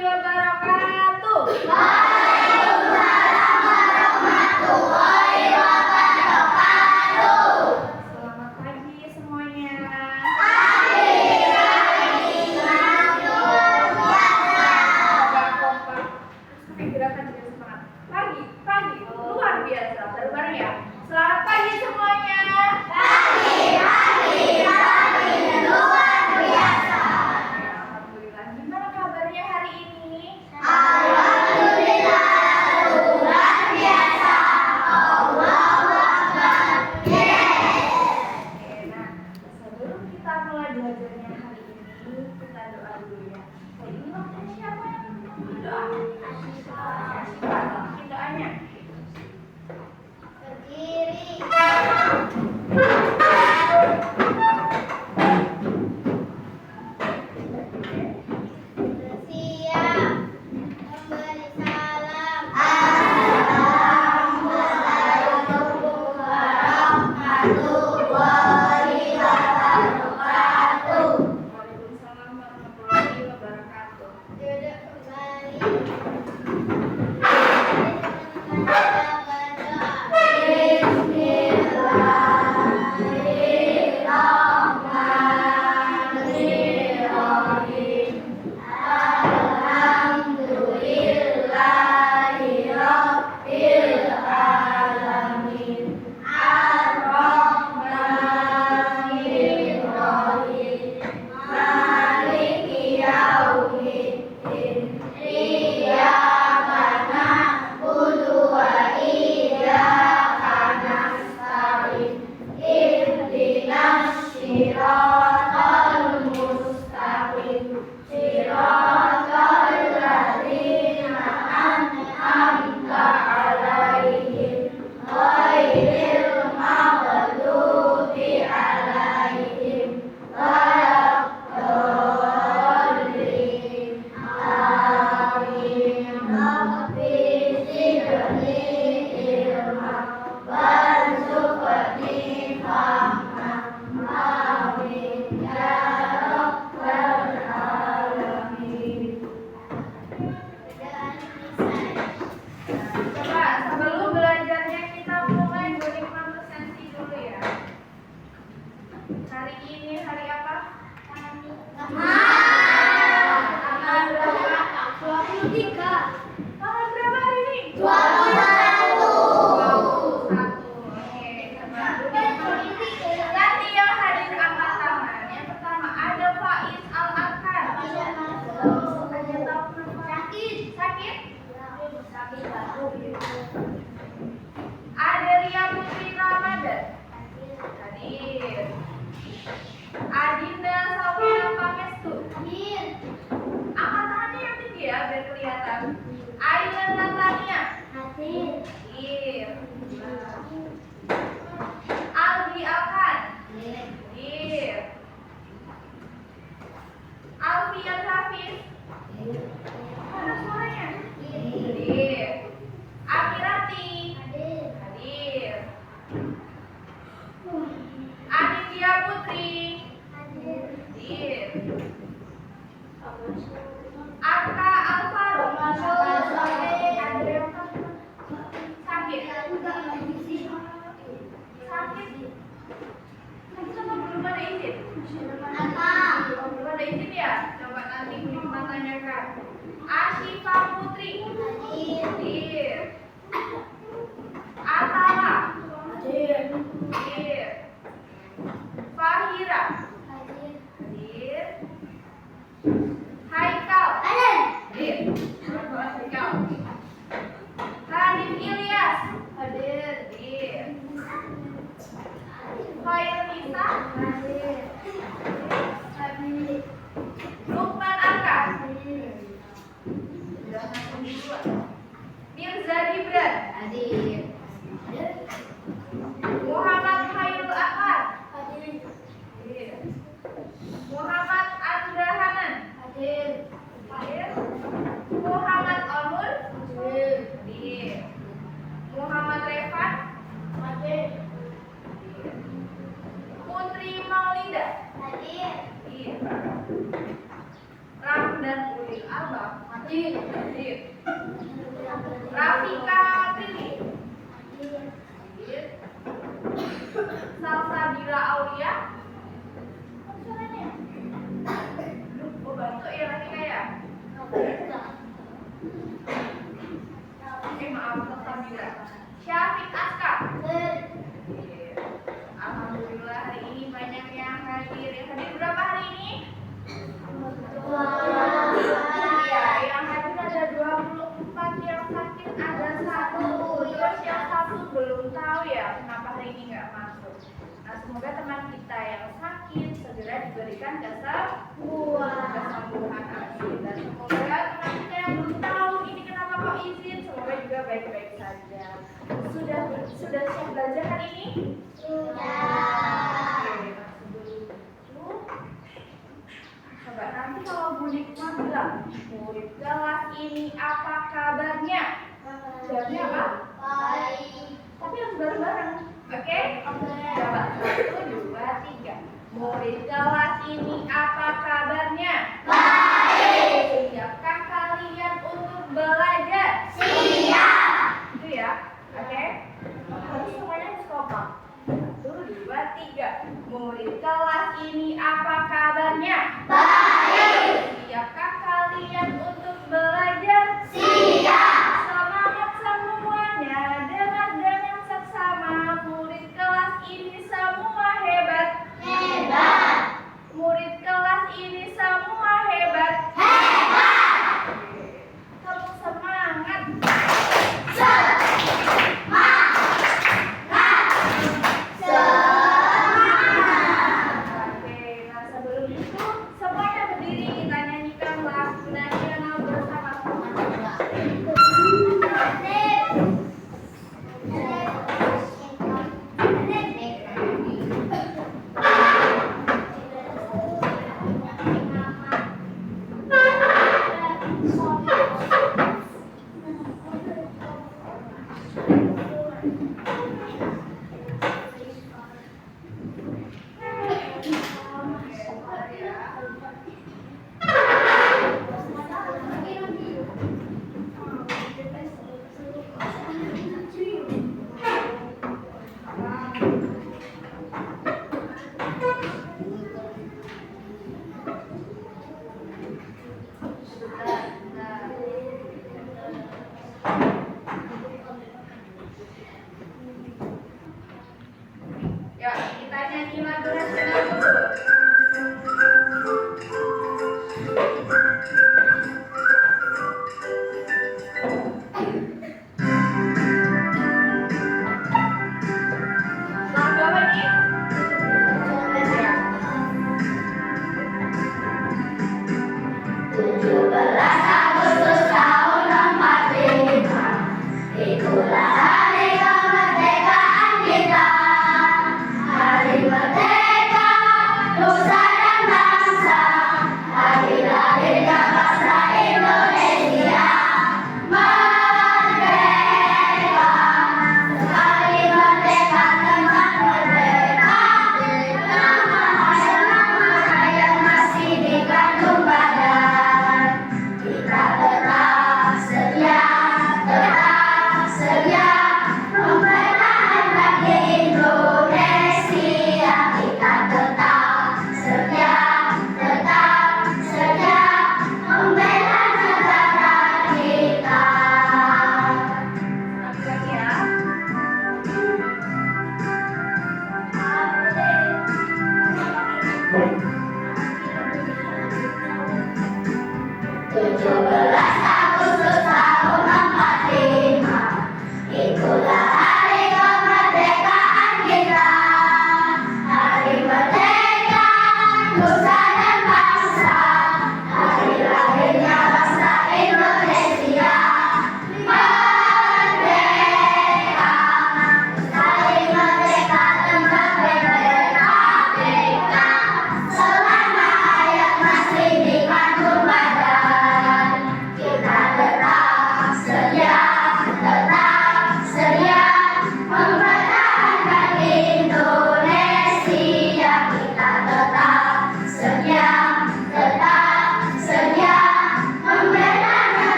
warahmatullahi wabarakatuh. Waalaikumsalam warahmatullahi wabarakatuh. Selamat pagi semuanya. Pagi. Semoga kompak. Sampai gerakan juga semangat. Pagi, luar biasa. Bareng-bareng ya. Selamat pagi semuanya. Pagi, luar biasa. Alhamdulillah. Gimana kabarnya hari ini? Alhamdulillah, luar biasa. Allahu Akbar. Oke, nah sebelum kita mulai belajarnya hari ini, kita doa dulu ya. Hari ini waktunya siapa yang berdoa? Mungkin doanya. Berdiri. Bersiap. Memberi salam. Assalamualaikum warahmatullahi wabarakatuh. Waalaikumsalam warahmatullahi wabarakatuh. Duduk kembali. Bismillahirrahmanirrahim. Alhamdulillahirabbil alamin. Ar-Rahmanir-Rahim. Maliki yaumiddin. Iyyaka na'budu wa iyyaka nasta'in. Ihdinas siratal mustaqim. Siratal ladzina an'amta 'alaihim ghairil maghdubi 'alaihim waladdallin. Amin. Rabbi zidni ilma warzuqni fahma. Amin ya rabbal alamin. Coba sebelum belajarnya kita mulai body sensi dulu ya. Hari ini hari apa? Tanggal berapa? 23. Tanggal berapa hari ini? 21. 21. Oke, coba nanti yang hadir angkat tangan. Yang pertama ada Faiz Al-Arkan. Ada tahu kenapa? Sakit? Ada Ria Putri Ramadan. Hadir. Adinda Safira Pamestu. Angkat tangannya yang tinggi ya biar kelihatan. Ailan Natania. Hadir. Albi Alkan. Hadir. Alfian Hafiz. Mana suaranya? Hadir. Amirati. Hadir. Aditya Putri. Hadir. Arka Alvaro. Sakit. Sakit. Kenapa belum ada izin? Belum ada izin ya? Coba nanti Hikmah tanyakan. Asyifa Putri. Hadir. Atala. Hadir. Fahira. Hadir. Haikal. Hadir. Haikal. Hanif Ilyas. Hadir. Khairunisa. Hadir. Lukman Arka. Mirza Gibran. Muhammad Khairul Ahmad. Muhammad Andra Hanan. Muhammad Omul. Muhammad Refat. Putri Maulida. Ramli dan ulil albab. Hadir. Rafika Tili. Hadir. Salsabila Aulia. Oh, bantu ya Rafika ya. Maaf, Salsabila. Syafiq Aska. Alhamdulillah hari ini banyak yang hadir. Yang hadir berapa hari ini? Iya, yang hadir ada 24, yang sakit ada 1. Terus yang 1 belum tahu ya kenapa hari ini nggak masuk. Nah, semoga teman kita yang sakit segera diberikan kesembuhan. Amin. Dan semoga teman kita yang belum tahu ini kenapa kok izin, semoga juga baik-baik saja. Sudah siap belajar hari ini? Oke, nah sebelum itu coba nanti kalau Bu Nikma bilang, murid kelas ini apa kabarnya? Jawabnya apa? Baik. Tapi harus bareng-bareng. Oke? Coba 1, 2, 3. Murid kelas ini apa kabarnya? Baik. Siapkah kalian untuk belajar? Siap. Itu ya. Oke? Tapi semuanya harus kompak. 1, 2, 3. Murid kelas ini apa kabarnya? Baik. Siapkah kalian untuk belajar? Siap. Semangat semuanya, dengan seksama. Murid kelas ini semua hebat. Hebat. Murid kelas ini semua hebat. Hebat. Kamu semangat. Oke, nah sebelum itu semuanya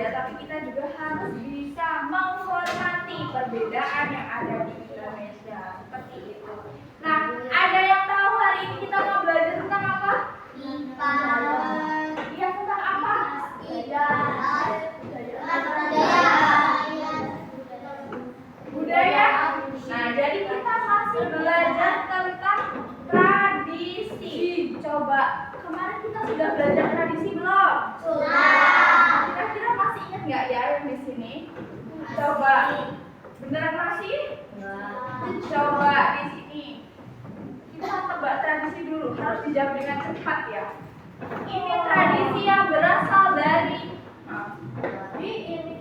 aja, tapi kita juga harus bisa menghormati perbedaan yang ada di Indonesia. Seperti itu. Nah, ada yang tahu hari ini kita mau belajar tentang apa? Iya, tentang apa? Budaya. Nah, jadi kita masih belajar tentang tradisi. Coba, kemarin kita sudah belajar tradisi belum? Kira-kira masih ingat nggak ya yang di sini? Coba, beneran masih? Coba di sini. Kita tebak tradisi dulu, harus dijawab dengan cepat ya. Ini tradisi yang berasal dari ini.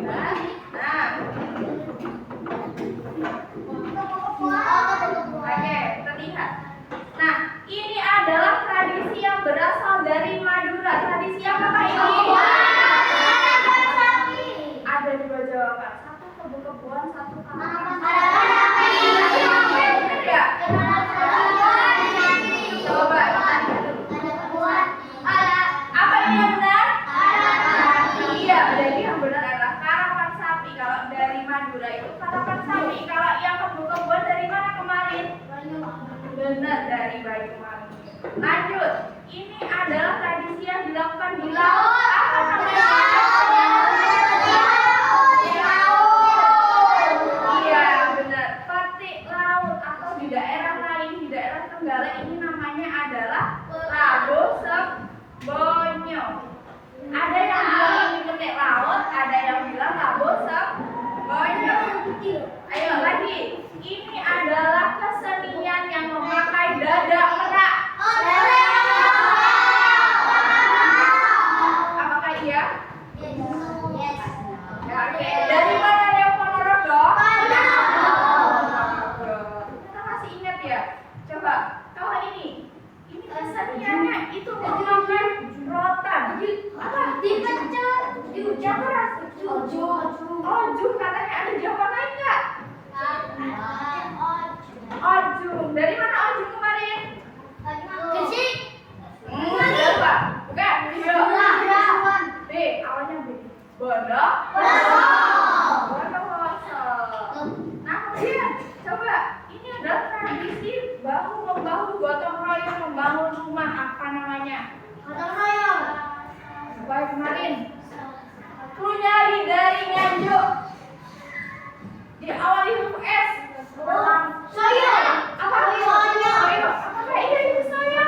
Nah, oke, terlihat. Nah, ini adalah tradisi yang berasal dari Madura. Tradisi apa Kak ini? Ada dua jawaban. Satu kebun-kebuan, satu tanaman. Benar ya? Coba. Apa ini yang benar? Iya, jadi yang benar adalah karapan sapi. Kalau dari Madura itu karapan sapi. Kalau yang kebun-kebuan dari mana kemarin? Benar, dari Banyuwangi. Lanjut, ini adalah tradisi yang dilakukan di laut. Apa namanya? Di laut. Iya, benar. Petik laut atau di daerah lain, di daerah Trenggalek ini namanya adalah Labo Sembonyo. Ada yang bilang ini petik laut, ada yang bilang Labo Sembonyo. Ayo lagi. Ini adalah kesenian yang memakai dadak merak. Apakah iya? Oke. Dari mana yang Ponorogo? Kita masih ingat ya? Coba, kalau ini keseniannya itu menggunakan rotan. Apa? Yang keras. Ojung katanya. Ada jawaban lain nggak? Ojung. Dari mana ojung kemarin? Apa? Bukan. B. Awalnya B. Bondo. Bondowoso. Nah, kemudian coba ini adalah tradisi bahu membahu gotong royong membangun rumah. Apa namanya? Coba kemarin. Kunyali dari Nganjuk. Diawali huruf S. Soyo. Apa? Soyo. Apakah iya itu soyo?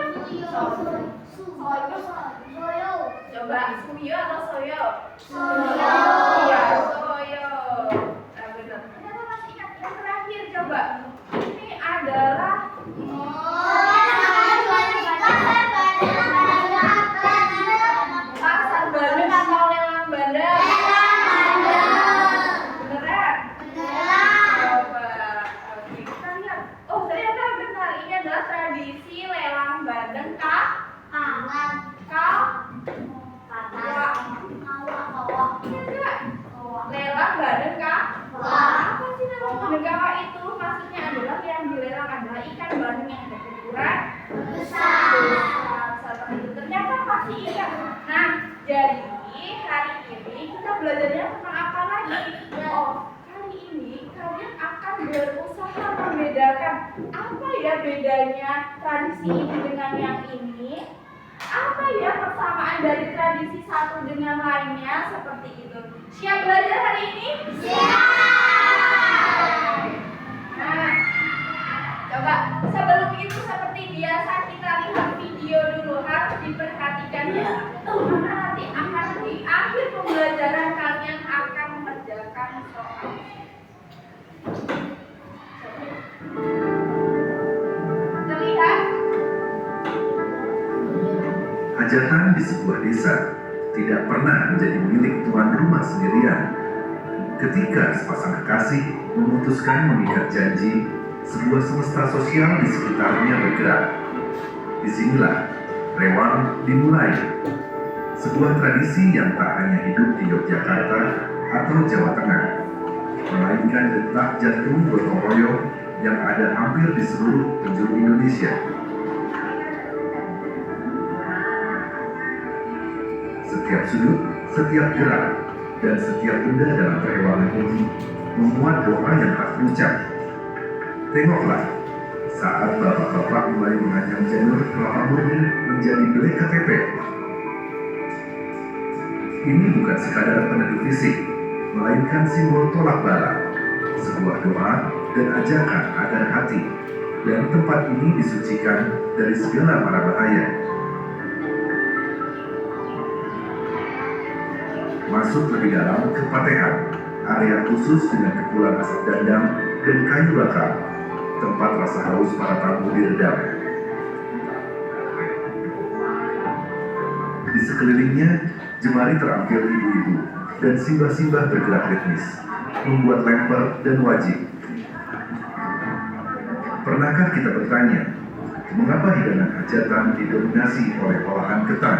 Coba suyo atau soyo? Iya, soyo. Nah, benar. Ternyata masih ingat yang terakhir coba. Ini adalah pasar Bandeng atau lelang bandeng. Beneran? Coba. Oke, kita lihat. Oh, ternyata benar. Ini adalah tradisi lelang bandeng lelang bandeng apa sih lelang bandeng kawah itu? Maksudnya adalah yang dilelang adalah ikan bandeng yang berukuran besar. Seperti itu. Ternyata masih ingat. Nah, jadi hari ini kita belajarnya tentang apa lagi? Oh, kali ini kalian akan berusaha membedakan apa ya bedanya tradisi ini dengan yang ini. Apa ya persamaan dari tradisi satu dengan lainnya, seperti itu. Siap belajar hari ini? Siap! Nah, coba sebelum itu seperti biasa kita lihat video dulu, harus diperhatikan ya. Karena nanti akan di akhir pembelajaran kalian akan mengerjakan soal. Terlihat? Hajatan di sebuah desa tidak pernah menjadi milik tuan rumah sendirian. Ketika sepasang kekasih memutuskan mengikat janji, sebuah semesta sosial di sekitarnya bergerak. Disinilah rewang dimulai. Sebuah tradisi yang tak hanya hidup di Yogyakarta atau Jawa Tengah, melainkan detak jantung gotong royong yang ada hampir di seluruh penjuru Indonesia. Setiap sudut, setiap gerak, dan setiap benda dalam perewangan ini memuat doa yang tak terucap. Tengoklah, saat bapak-bapak mulai menganyam janur kelapa murni menjadi belai KTP. Ini bukan sekadar peneduh fisik, melainkan simbol tolak bala, sebuah doa dan ajakan agar hati dan tempat ini disucikan dari segala mara bahaya. Masuk lebih dalam ke Patehan, area khusus dengan kepulan asap dandang dan kayu bakar, tempat rasa haus para tamu diredam. Di sekelilingnya, jemari terampil ibu-ibu dan simbah-simbah bergerak ritmis, membuat lemper dan wajib. Pernahkah kita bertanya, mengapa hidangan hajatan didominasi oleh olahan ketan?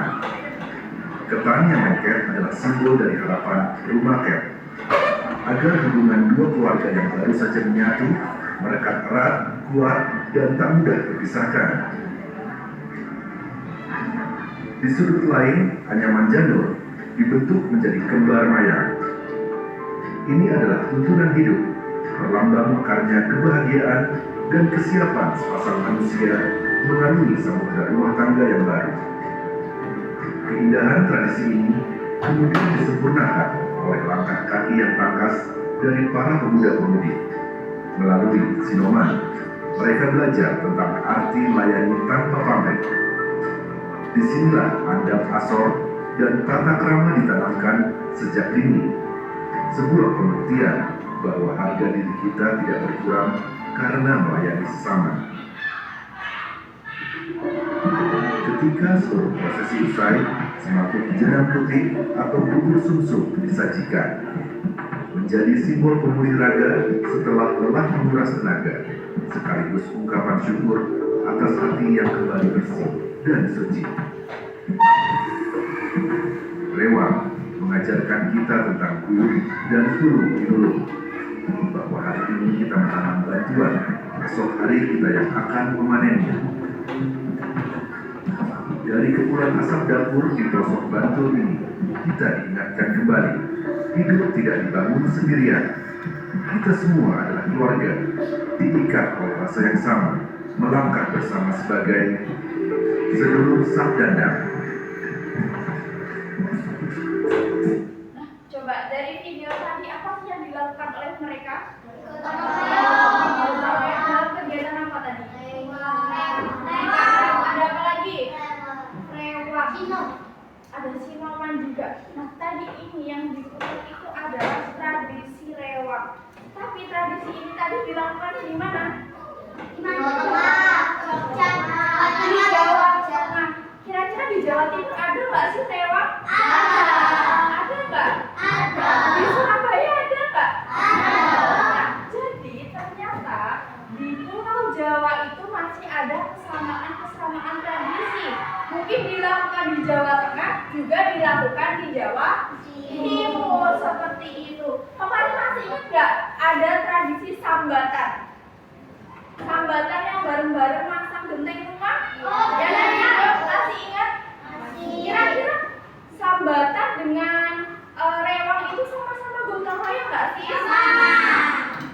Ketan yang lengket adalah simbol dari harapan rumah ket, agar hubungan dua keluarga yang baru saja menyatu, merekat erat, kuat, dan tak mudah terpisahkan. Di sudut lain, anyaman janur dibentuk menjadi kembar mayang. Ini adalah tuntunan hidup, perlambang mekarnya kebahagiaan dan kesiapan sepasang manusia mengarungi samudera rumah tangga yang baru. Keindahan tradisi ini kemudian disempurnakan oleh langkah kaki yang tangkas dari para pemuda-pemudi. Melalui sinoman, mereka belajar tentang arti melayani tanpa pamrih. Disinilah adab asor dan tata krama ditanamkan sejak dini. Sebuah pembuktian bahwa harga diri kita tidak berkurang karena melayani sesama. Ketika seluruh prosesi usai, semangkuk jenang putih atau bubur sumsum disajikan, menjadi simbol pemulih raga setelah lelah menguras tenaga, sekaligus ungkapan syukur atas hati yang kembali bersih dan suci. Rewang mengajarkan kita tentang guru dan tulung-tinulung, bahwa hari ini kita menanam bantuan, esok hari kita yang akan memanennya. Dari kepulan asap dapur di pelosok Bantul ini, kita diingatkan kembali, hidup tidak dibangun sendirian. Kita semua adalah keluarga, diikat oleh rasa yang sama, melangkah bersama sebagai sedulur sak dandang. Nah, coba dari video tadi apa sih yang dilakukan oleh mereka? Dalam kegiatan apa tadi? Ada apa lagi? Rewang. Ada sinoman juga. Nah, tadi ini yang diputar itu adalah tradisi rewang. Tapi tradisi ini tadi dilakukan di mana? Di Jawa Tengah. Kira-kira di Jawa Timur ada nggak sih rewang? Ada nggak? Di Surabaya ada nggak? Nah, jadi ternyata di Pulau Jawa itu masih ada kesamaan tradisi. Mungkin dilakukan di Jawa Tengah, juga dilakukan di Jawa Timur, seperti itu. Kemarin masih ingat nggak ada tradisi sambatan? Sambatan yang bareng-bareng masang genteng rumah? Masih ingat? Kira-kira sambatan dengan rewang itu sama-sama gotong royong nggak sih?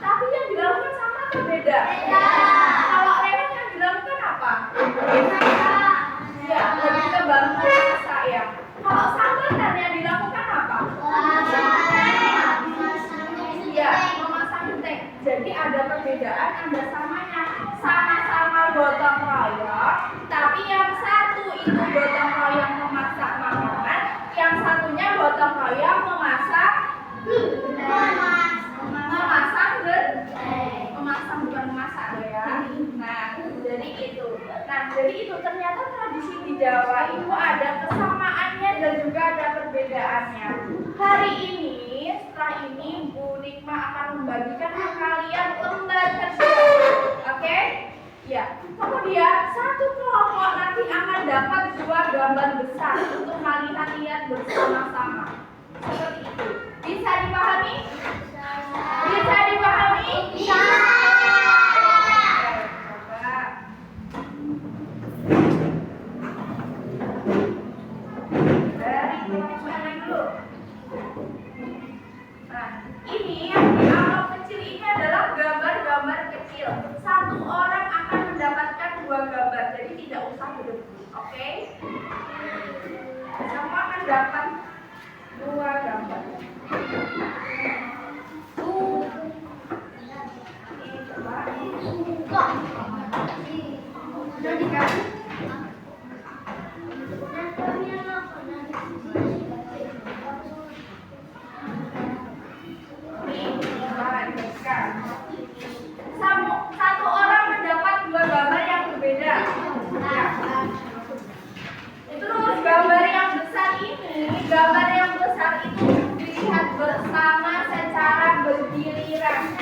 Tapi yang dilakukan sama atau beda? Kalau rewang yang dilakukan apa? Ya, lebih ke bantu masak ya. Kalau sambatan yang dilakukan apa? Ya, memasang genteng. Jadi ada perbedaan, ada samanya. Sama-sama gotong royong, tapi yang satu itu gotong royong memasak makanan, yang satunya gotong royong memasang memasang bukan memasak ya. Nah, jadi itu ternyata tradisi di Jawa itu ada kesamaannya dan juga ada perbedaannya. Hari ini, setelah ini Bu Nikma akan membagikan ke kalian lembar kerja. Oke? Ya. Kemudian satu kelompok nanti akan dapat dua gambar besar untuk melihat bersama-sama. Seperti itu. Bisa dipahami? Bisa dipahami? Bisa. Coba. Dari dapat 2 gambar. Sudah dikasih? Satu orang mendapat 2 gambar yang berbeda. Ya. Terus gambar yang besar itu dilihat bersama secara bergiliran.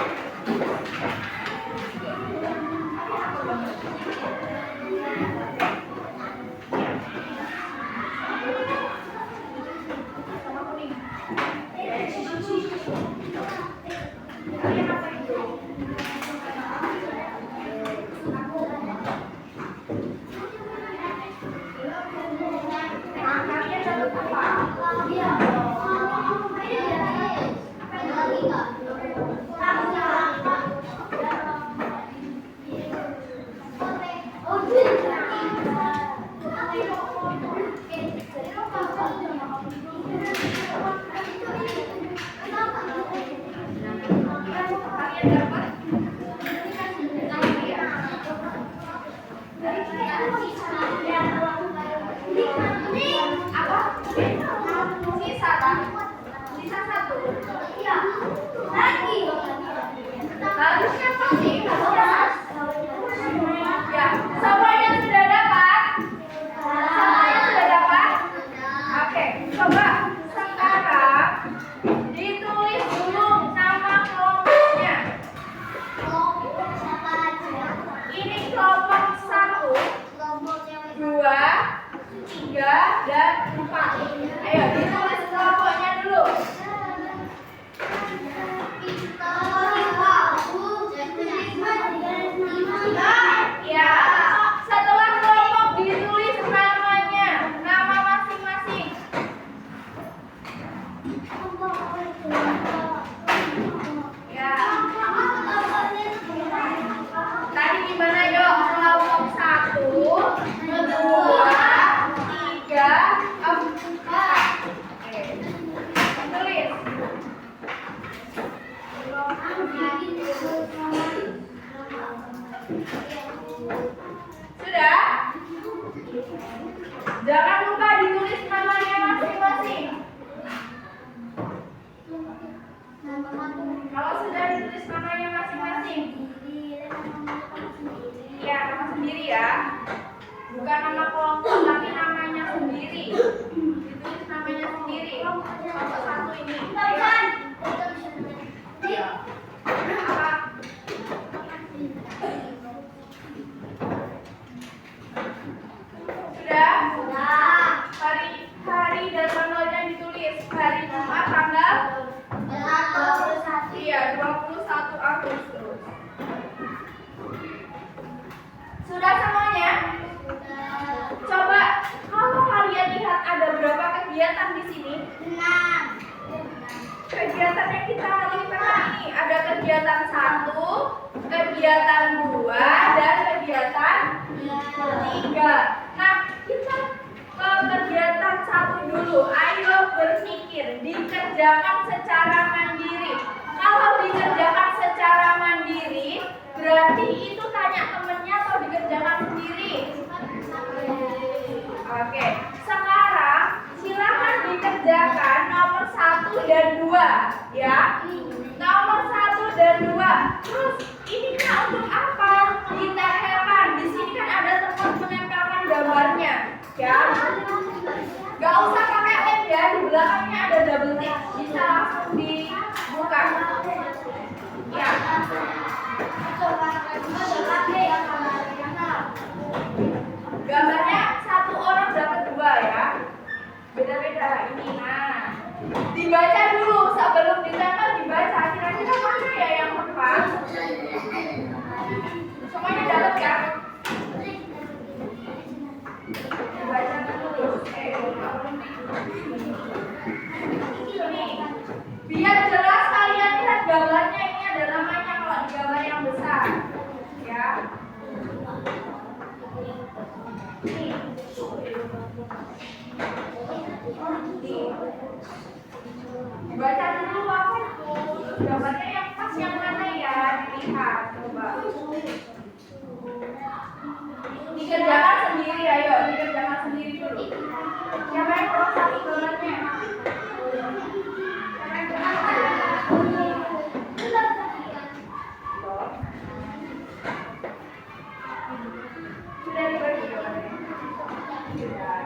Harusnya pasti ya, semuanya sudah dapat? Semuanya sudah dapat? Oke, coba sekarang ditulis dulu nama kelompoknya. Ini kelompok 1, 2, 3, dan 4. Ayo ditulis kelompoknya dulu. Ya, setelah kelompok ditulis namanya, nama masing-masing. Ya. Tadi gimana yuk? Kelompok 1, 2, 3, 4. Oke. Tulis. Sudah? Jangan lupa ditulis namanya masing-masing. Kalau sudah ditulis namanya masing-masing, ya nama sendiri ya, bukan nama kelompok tapi namanya sendiri. Ditulis namanya sendiri. Kelompok 1 ini. Ya. Apa? Sudah? Hari dan tanggalnya ditulis. Hari Jumat tanggal 21 Agustus. Sudah semuanya? Coba kalau kalian lihat ada berapa kegiatan di sini? 6. Kegiatan yang kita lihat ini ada kegiatan 1, kegiatan 2, dan kegiatan 3. Nah, kita ke kegiatan 1 dulu. Ayo berpikir, dikerjakan secara mandiri. Kalau dikerjakan secara mandiri, berarti itu tanya temennya atau dikerjakan sendiri? Oke, sekarang silakan dikerjakan nomor 1 dan 2, ya. Nomor 1 dan 2. Terus ininya untuk apa? Ditempelkan. Di sini kan ada tempat menempelkan gambarnya, ya. Gak usah pakai lem ya, di belakangnya ada double tick, bisa langsung dibuka. Ya. Gambarnya 1 orang dapat 2 ya. Beda-beda ini. Nah, dibaca dulu sebelum ditempel, dibaca kira-kira mana ya yang tepat. Semuanya dapat ya? Dibaca dulu. Ini biar jelas kalian lihat gambarnya, ini ada namanya kalau di gambar yang besar. Ya. Ini. Baca dulu apa itu, terus gambarnya yang pas yang mana ya, dilihat, coba. Dikerjakan sendiri, ayo, dikerjakan sendiri dulu. Siapa yang belum satu gambarnya? Siapa yang belum? Sudah dibagi gambarnya? Sudah.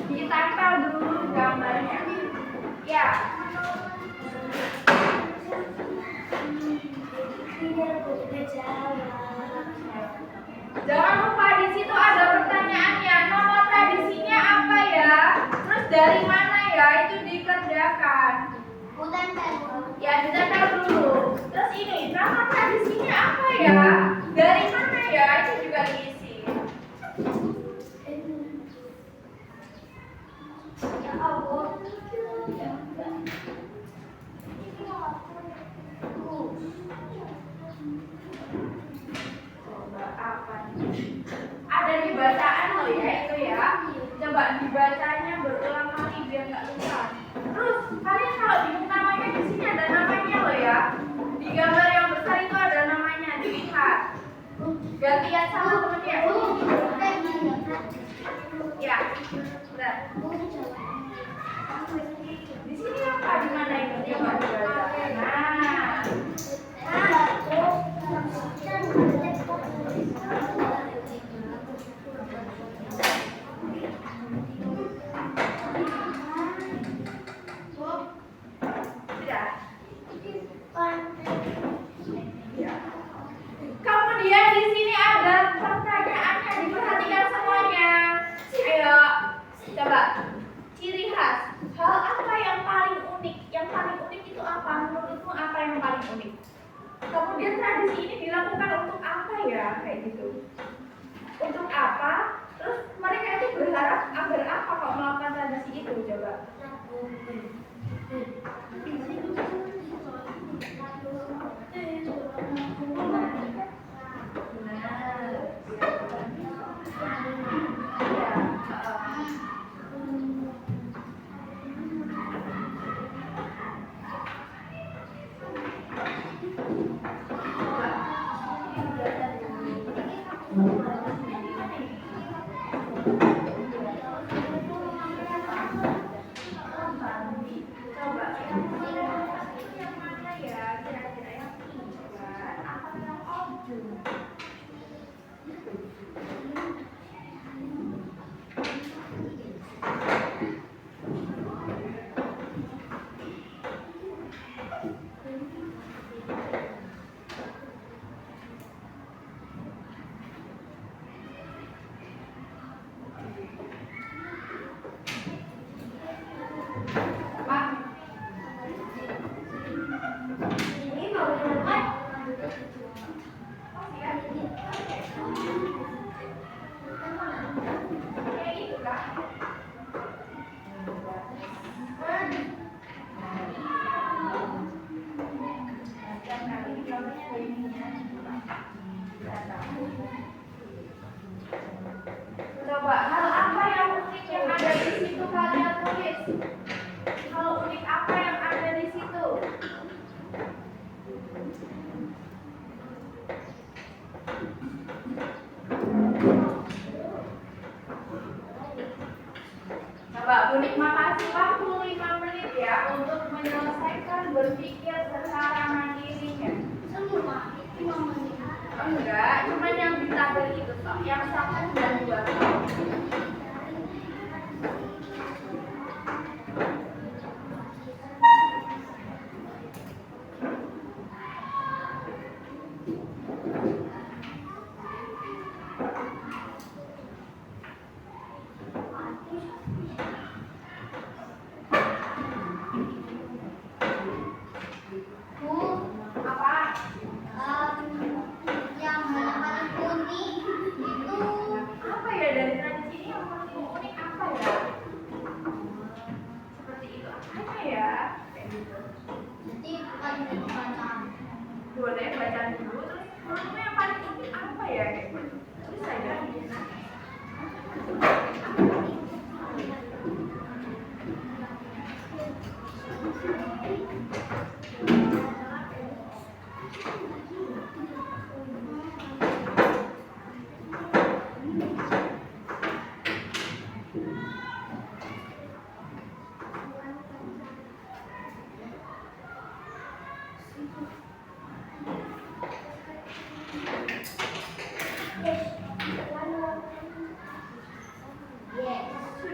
Ditempel dulu gambarnya. Ya. Jangan lupa di situ ada pertanyaannya. Nama tradisinya apa ya? Terus dari mana ya? Itu dikerjakan. Ya, ditempel dulu. Terus ini, nama tradisinya apa ya? Dari mana ya? Itu juga diisi. Ya Allah. Coba apa nih? Ada di bacaan loh ya itu ya. Coba dibacanya berulang kali biar nggak lupa. Terus kalian kalau bingung namanya di sini ada namanya loh ya. Di gambar yang besar itu ada namanya, dilihat. Gantian sama temennya. Ya, benar. Di sini apa? Di mana itu? Coba dibaca. Nah. Kemudian di sini ada pertanyaannya, diperhatikan semuanya. Ayo, coba. Ciri khas. Hal apa yang paling unik? Yang paling unik itu apa? Menurutmu apa yang paling unik? Kemudian tradisi ini dilakukan untuk apa ya? Kayak gitu. Untuk apa? Terus mereka itu berharap agar apa kalau melakukan tradisi itu? Coba. Coba, hal apa yang unik yang ada di situ kalian tulis? Hal unik apa yang ada di situ? Coba, unik makasih waktu 5 menit ya untuk menyelesaikan berpikir secara mandirinya. Enggak, cuma yang di tabel itu toh, yang 1 dan 2. Apa ya dari tradisi ini yang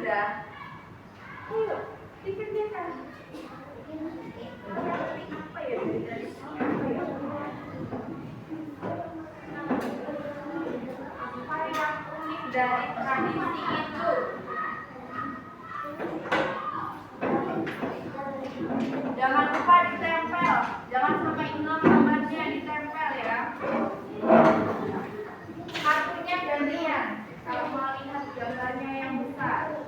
sudah, ayo dikerjakan. Apa ya dari sini apa ya? Apa yang unik dari tradisi itu? Jangan lupa ditempel, jangan sampai hilang gambarnya, ditempel ya. Kartunya gantian, kalau mau lihat gambarnya yang besar.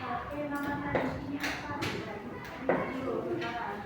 Oke, nama tradisinya apa? Dulu, sekarang.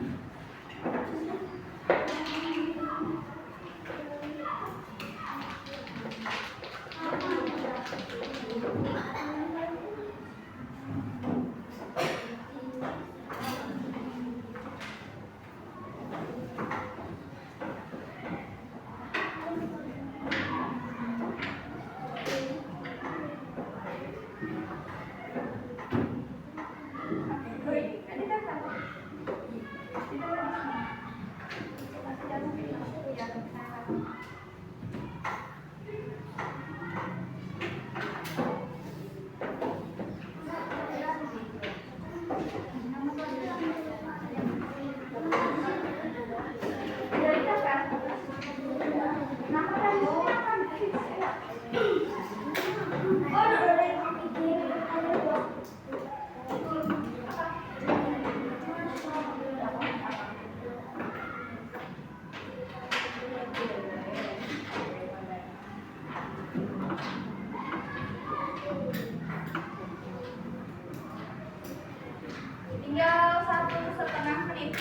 Tinggal 1,5 menit.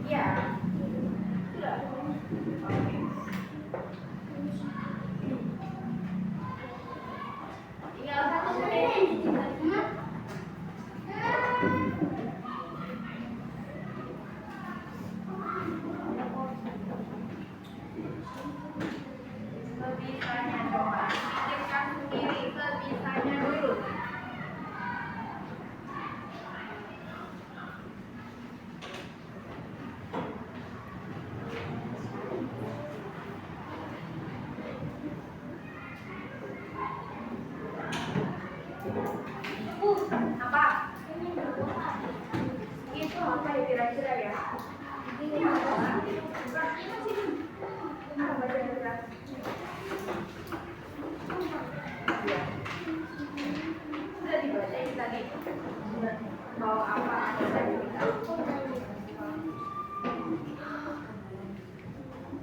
Ya, sudah. Oke. Tinggal 1 menit. Sebisanya coba pikirkan sendiri, sebisanya dulu. Apa? Itu apa ya kira-kira ya? Ini apa? Sudah dibacain tadi. Mau apa?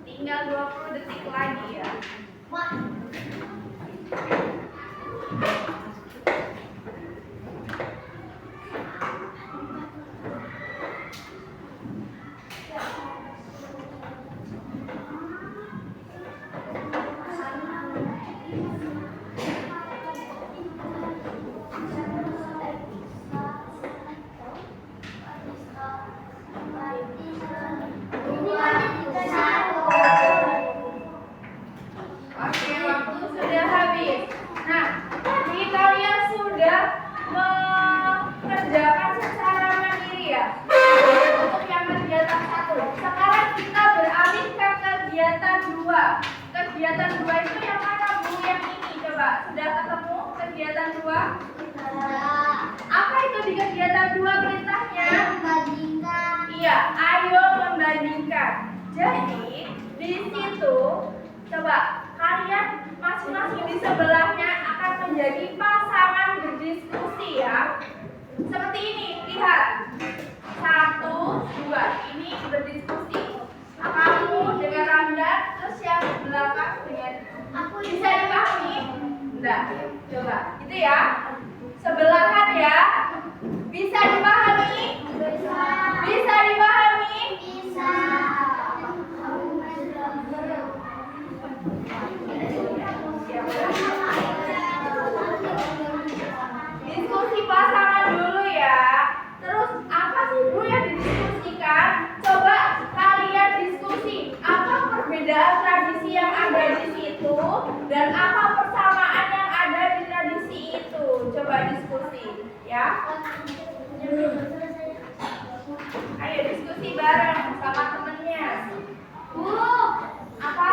Tinggal 20 detik lagi ya. Oke, waktu sudah habis. Nah, ini kalian sudah mengerjakan secara mandiri ya. Untuk yang kegiatan 1. Sekarang kita beralih ke kegiatan 2. Kegiatan 2 itu yang mana, Bu? Yang ini coba. Sudah ketemu kegiatan 2? Apa itu di kegiatan 2 perintahnya? Membandingkan. Iya, ayo membandingkan. Jadi, di situ coba kalian masing-masing di sebelahnya akan menjadi pasangan berdiskusi ya. Seperti ini, lihat. 1, 2, ini berdiskusi. Kamu dengan Randa, terus yang belakang dengan Aku bisa dipahami? Enggak, coba. Itu ya. Sebelahan ya. Bisa dipahami? bisa. Bisa dipahami? Bisa. perbedaan tradisi yang ada di situ dan apa persamaan yang ada di tradisi itu. Coba diskusi, ya. Ayo diskusi bareng sama temennya. Bu, Apa?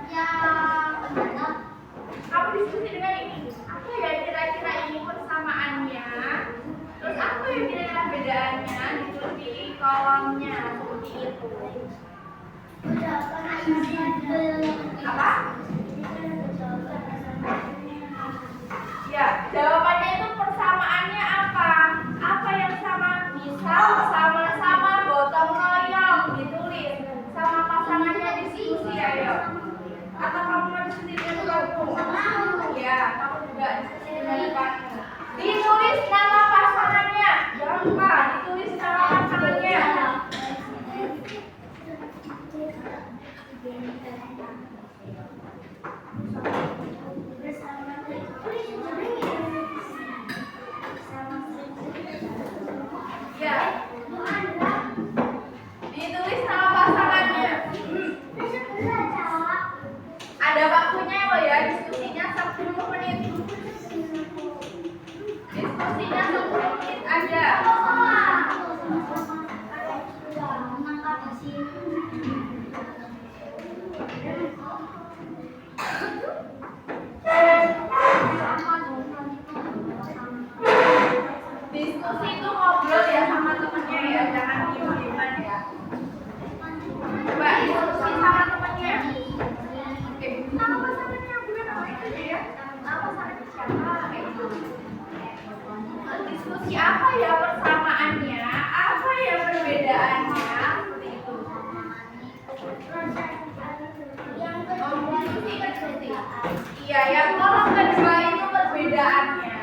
yang benar. Kamu diskusi dengan ini. Apa ya kira-kira ini persamaannya? Terus apa ya kira-kira bedaannya? Ditulis di kolomnya seperti itu. Udah pernah isi Apa? Ya, jawabannya itu persamaannya apa? Apa yang sama? Misal sama-sama gotong royong ditulis. Sama pasangannya diskusi, ayo. Atau kamu mau diskusi dengan kamu? Ya, kamu juga diskusi dengan kamu. Ditulis nama pasangannya. Jangan lupa ditulis nama pasangannya. Ya, ditulis nama pasangannya. Ada waktunya loh ya, diskusinya 10 menit. Diskusinya 10 menit aja. Diskusi itu ngobrol ya sama temennya ya, jangan diem-dieman ya. Coba diskusi sama temennya. Oke, nama pasangannya bukan nama itu ya. Nama pasangannya siapa? Diskusi apa ya persamaannya, apa ya perbedaannya, seperti itu. Diskusi. Iya, yang kolom kedua itu perbedaannya.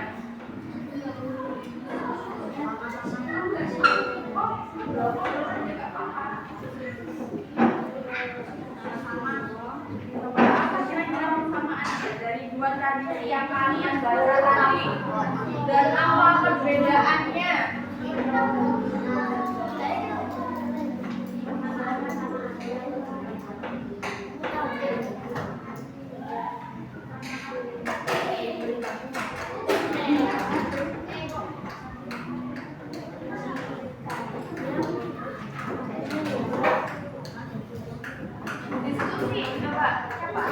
Apa kira-kira persamaannya dari dua tradisi yang kalian baca tadi? Dan apa perbedaannya? Diskusi, coba. Siapa?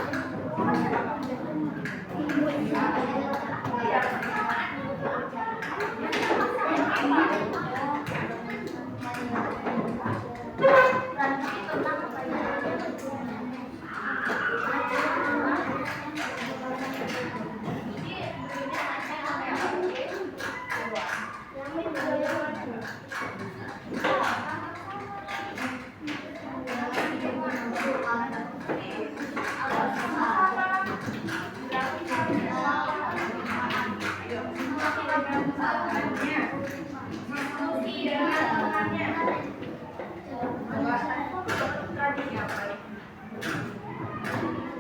Diskusi dengan temannya. Tradisi apa ya?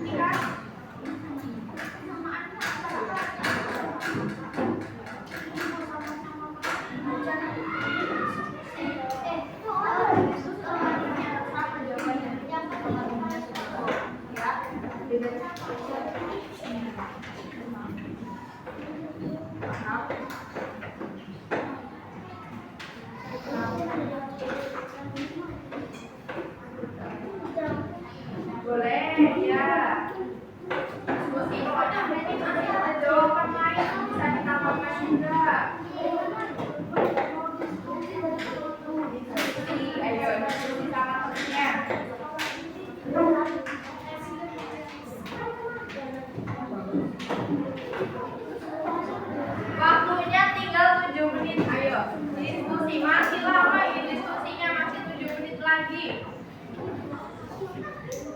Nikah. Boleh, ya. Diskusi pokoknya ada jawaban lain bisa ditambahkan juga. Diskusi, ayo diskusi sama temennya. Waktunya tinggal 7 menit, ayo. Diskusi masih lama ini, diskusinya masih 7 menit lagi.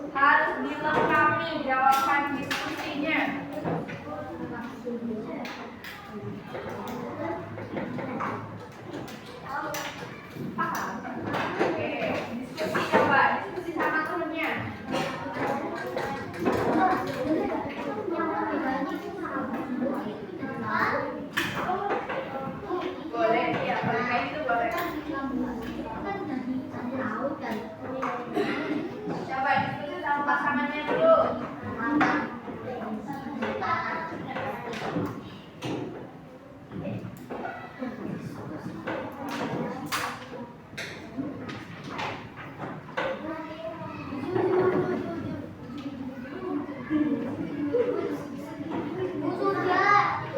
Harus dilengkapi jawaban diskusinya. Oke, diskusi coba, diskusi sama temennya. tangannya dulu.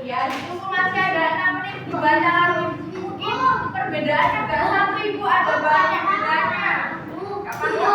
Ya, itu masih ada 6 menit dibaca lagi. Mungkin perbedaannya nggak satu ibu, ada banyak bedanya. Kapan ya?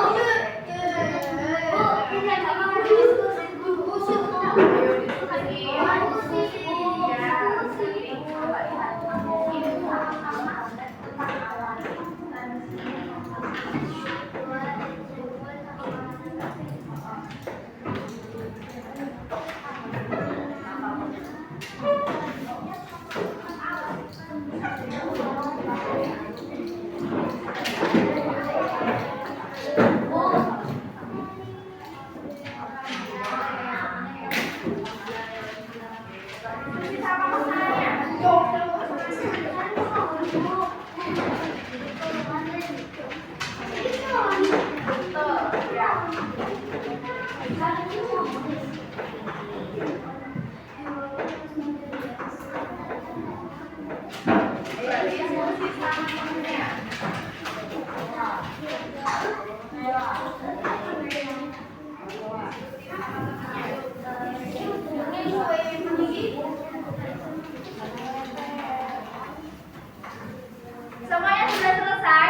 Semuanya sudah selesai?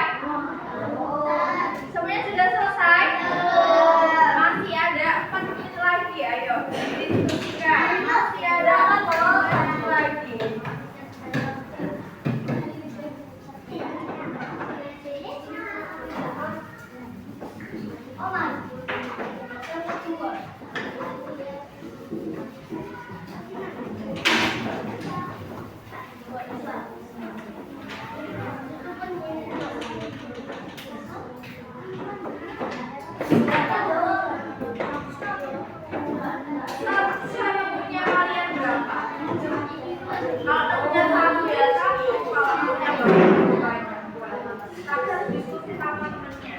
Semuanya sudah selesai? Masih ada 4 menit lagi, ayo diskusikan. Masih ada 4 menit lagi. Punya kalian berapa? Kalau punya satu ya satu, kalau punya banyak boleh. Tapi harus diskusi sama temennya.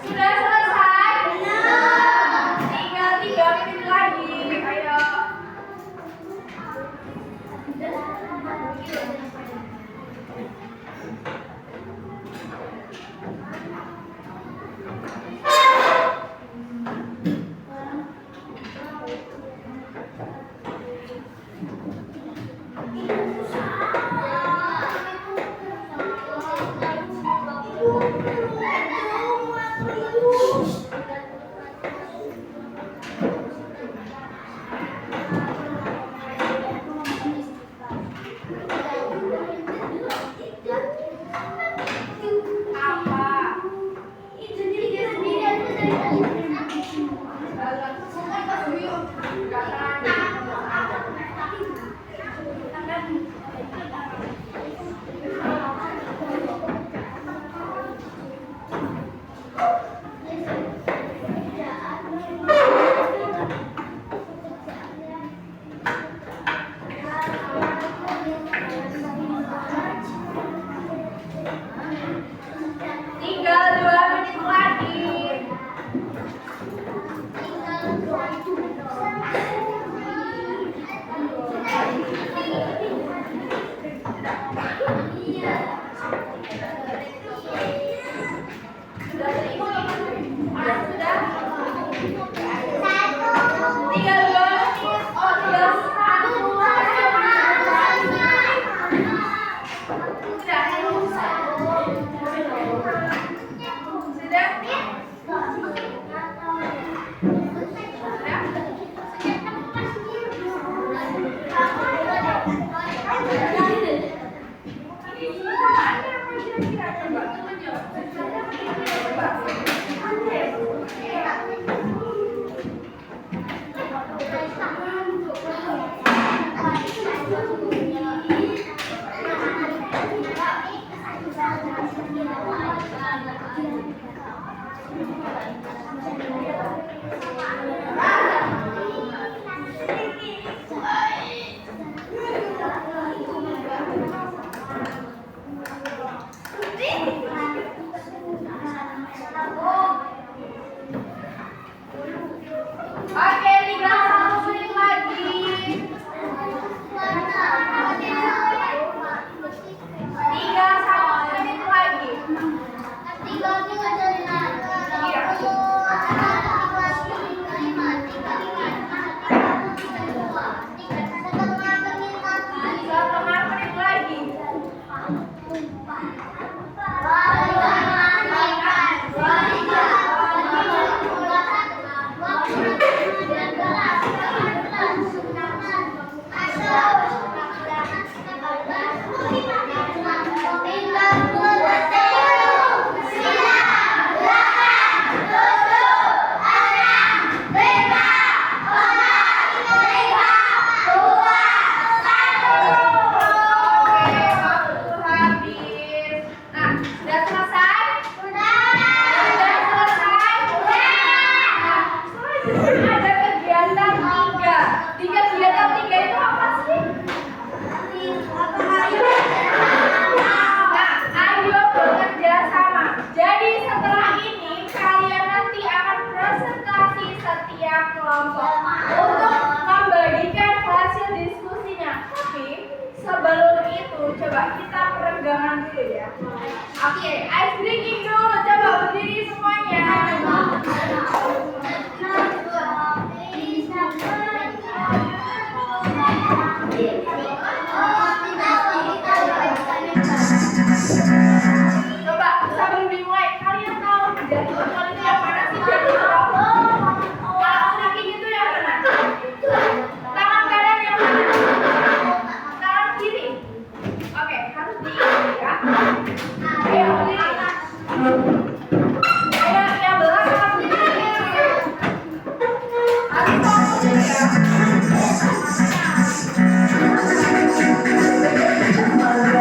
Sudah selesai? Tinggal 3 menit lagi. Ayo. Tinggal 2 menit lagi. Sudah? Ada kegiatan tiga. Di kegiatan tiga itu apa sih? Nah, ayo bekerja sama. Jadi setelah ini kalian nanti akan presentasi setiap kelompok untuk membagikan hasil diskusinya. Tapi sebelum itu coba kita peregangan dulu ya. Oke, ice breaking dulu. Coba berdiri semuanya. Coba sebelum dimulai, kalian tahu jadi kontrol itu yang mana sih? Jadi kalau breaking itu yang mana? Tangan kanan yang mana? Tangan kiri. Oke, harus diingat ya. Ayo berdiri. Ayo yang belakang harus berdiri. Harus fokus ya.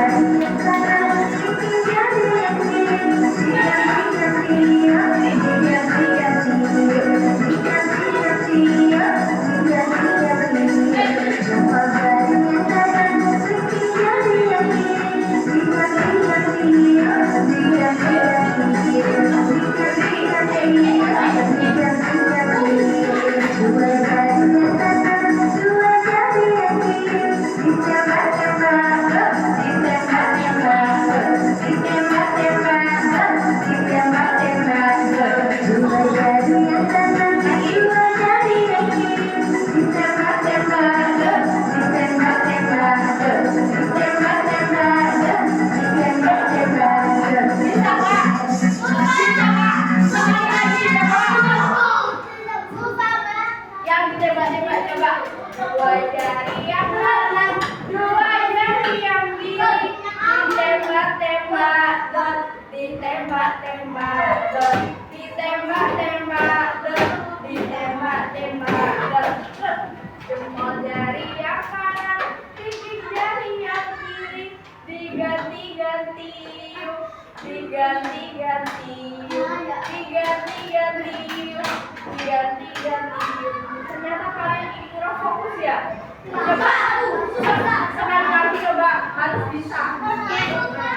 Yang ditembak-tembak coba. Dua jari yang kanan, dua jari yang kiri. Ditembak-tembak, ditembak-tembak, ditembak-tembak, ditembak-tembak. Jempol jari yang kanan, gigi jari yang kiri. Diganti-ganti yuk, diganti-ganti yuk, diganti-ganti yuk, diganti-ganti yuk. Ternyata kalian ini kurang fokus ya. Coba sekali lagi coba, harus bisa. Harus berusaha.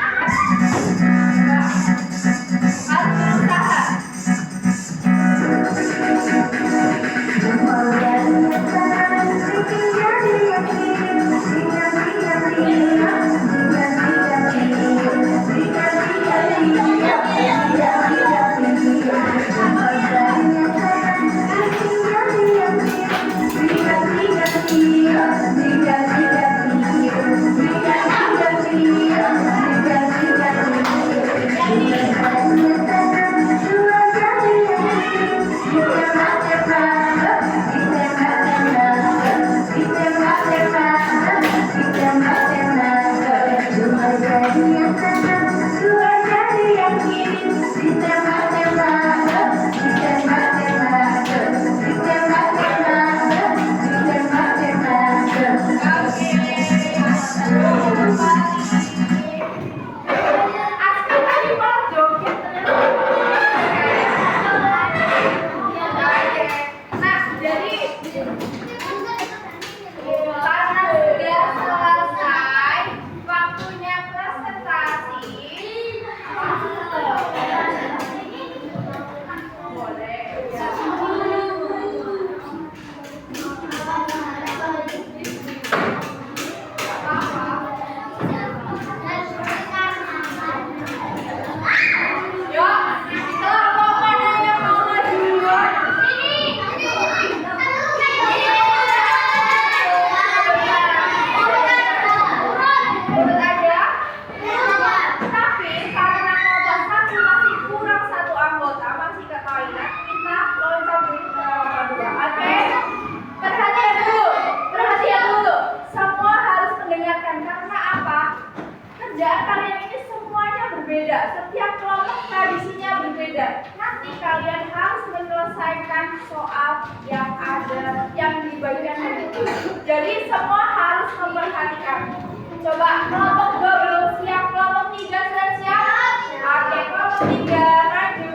Jadi semua harus memperhatikan. Coba kelompok 2 belum siap, kelompok 3 sudah siap? Oke, kelompok 3 maju.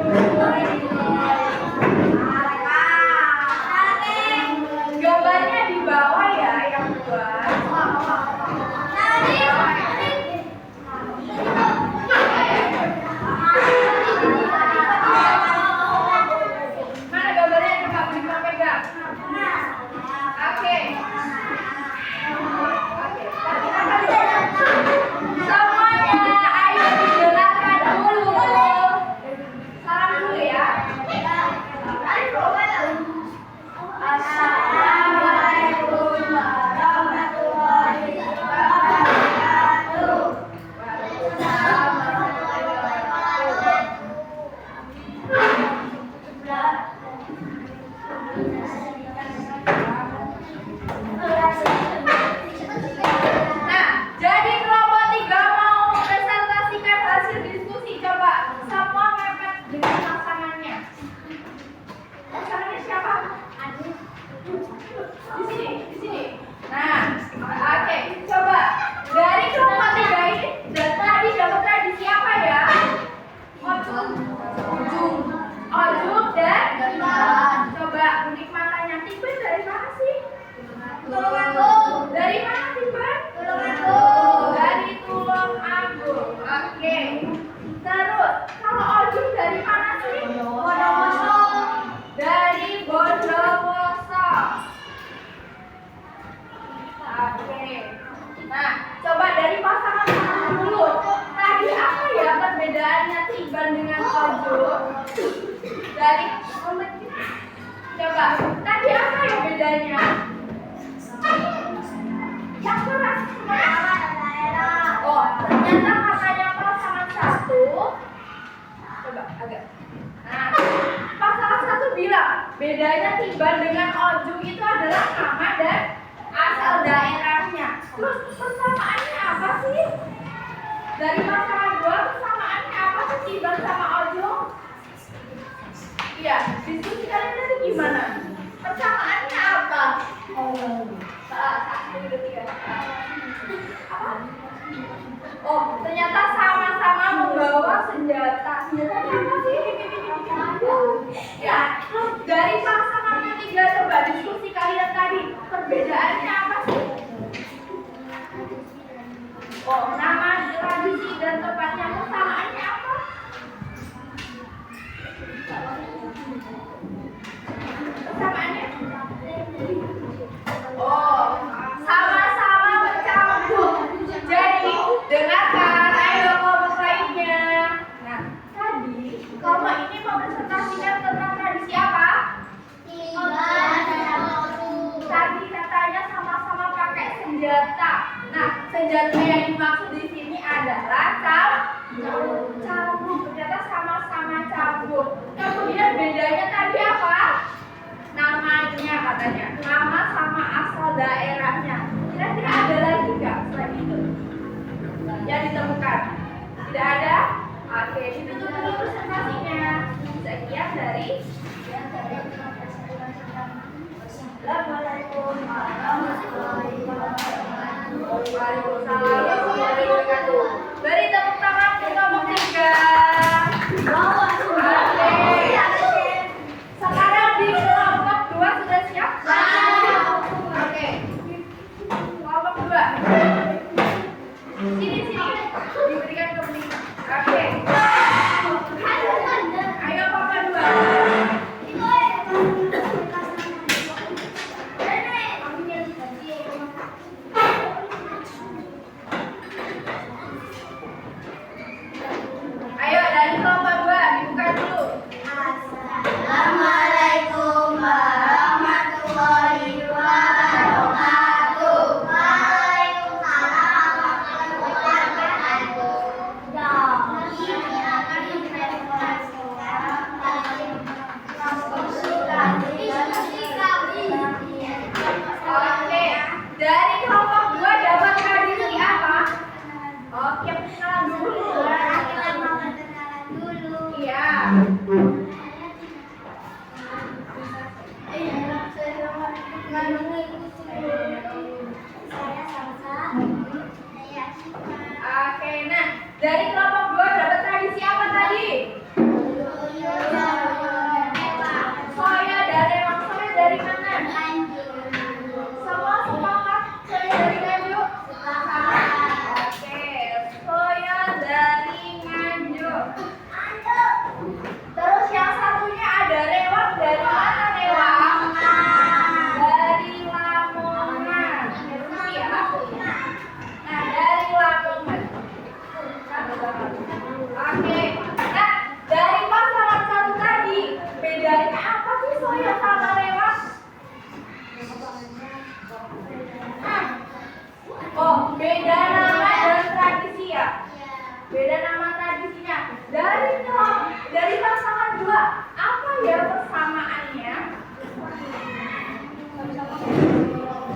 Tulungagung. Dari mana Tiban? Tulungagung. Dari Tulungagung. Oke. Terus kalau Ojung dari mana sih? Bondowoso. Dari Bondowoso. Oke. Nah, coba dari pasangan satu dulu. Tadi apa ya perbedaannya Tiban dengan Ojung? Dari coba, tadi apa ya bedanya? Yang keras Daerah. oh, ternyata katanya pasangan satu. Coba agak. Nah, pasangan satu bilang bedanya Tiban dengan Ojung itu adalah nama dan asal daerahnya. Terus persamaannya apa sih? Dari pasangan dua persamaannya apa sih Tiban sama Ojung? Iya, diskusi kalian tadi gimana? Persamaannya apa? Satu, dua, tiga. Apa? Oh, ternyata sama-sama membawa senjata. Senjatanya apa sih? Ya, terus dari pasangan ketiga coba diskusi kalian tadi. Perbedaannya apa sih? Oh, nama, tradisi, dan tempatnya. Persamaannya apa? Persamaannya? Oh, sama-sama mencampur. Jadi, dengarkan, ayo kelompok lainnya. Nah, tadi kelompok ini mempresentasikan tentang tradisi apa? Tadi katanya sama-sama pakai senjata. Nah, senjata yang dimaksud di sini adalah cambuk. Ternyata sama-sama cambuk. Kemudian bedanya tadi apa? Namanya katanya. Nama sama asal daerahnya. Kira-kira ada lagi nggak selain itu? Yang ditemukan? Tidak ada? Oke, ditutup dulu presentasinya. Sekian dari Assalamualaikum warahmatullahi wabarakatuh. Waalaikumsalam warahmatullahi wabarakatuh. Beri tepuk tangan untuk kelompok 3. Oke. Sekarang di kelompok 2 sudah siap? Oke. Kelompok 2. Sini. Diberikan ke beli. Oke. Ayo kelompok 2. Ayo dari kelompok 2 dibuka dulu. Assalamualaikum warahmatullahi wabarakatuh. Waalaikumsalam warahmatullahi wabarakatuh. Oke. Dari kelompok 2 dapat tradisi apa? Oke, perkenalan dulu. Iya. Oke, nah dari kelompok 2 dapat tradisi apa tadi? Soya dari mana? Semua sepakat soya dari Nganjuk? Oke, soya dari Nganjuk. Terus yang satunya ada rewang dari mana rewang? Dari Lamongan. Ya. Nah, dari Lamongan. Oke. Nah, dari pasangan satu tadi, bedanya apa sih soya sama rewang? Oh, beda nama dan tradisi ya? Beda nama tradisinya. Dari pasangan 2, apa ya persamaannya?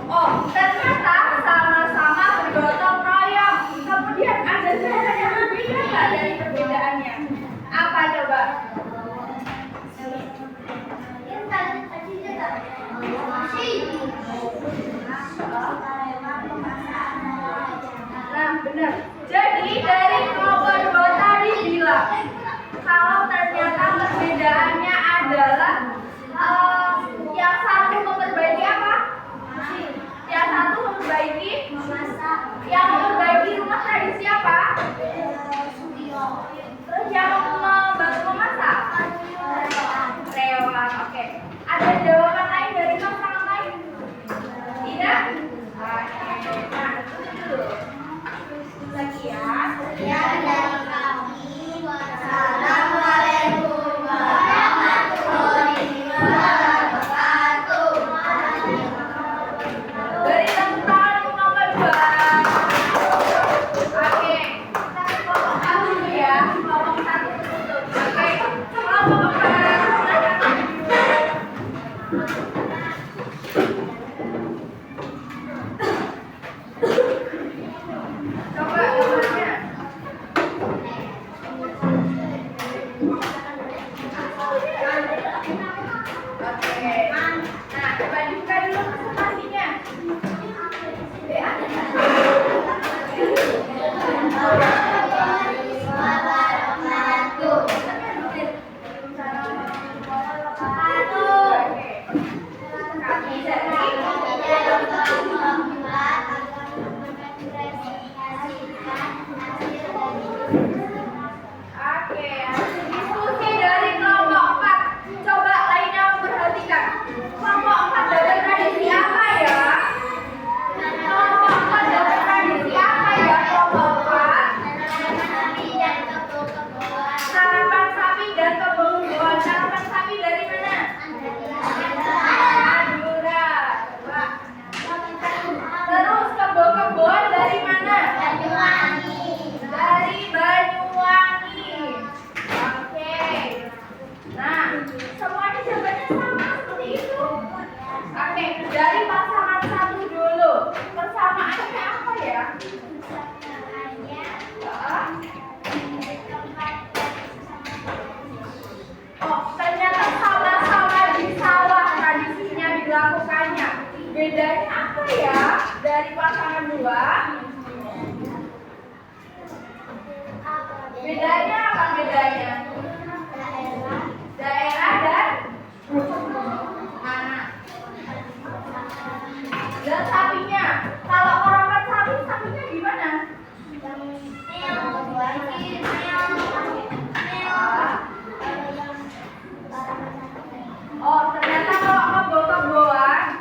Oh, ternyata sama-sama bergotong royong. Kemudian ada cara yang berbeda nggak dari perbedaannya? Apa coba? Nah, benar. Jadi dari kelompok 2 tadi bilang kalau ternyata perbedaannya adalah yang satu memperbaiki apa? Coba jawabannya. Oke. Nah, coba dibuka dulu presentasinya. Oke, diskusi dari kelompok 4. Coba lainnya memperhatikan. Kelompok 4 dapat tradisi apa ya? Kelompok 4 dapat tradisi apa ya? Kelompok 4. Sarapan sapi dan kebun-kebun. Sarapan sapi dari mana? Madura. Coba. Terus kebun-kebun dari mana? Dari Banyuwangi. Oke. Nah, semuanya jawabannya sama seperti itu. Oke, dari pasangan satu dulu. Persamaannya apa ya? Oh, ternyata sama-sama di sawah tradisinya dilakukannya. Bedanya apa ya dari pasangan dua? Bedanya apa bedanya? Daerah dan anak. Dan sapinya. Kalau orang sapi, sapinya gimana? Oh, ternyata kalau kebo-keboan,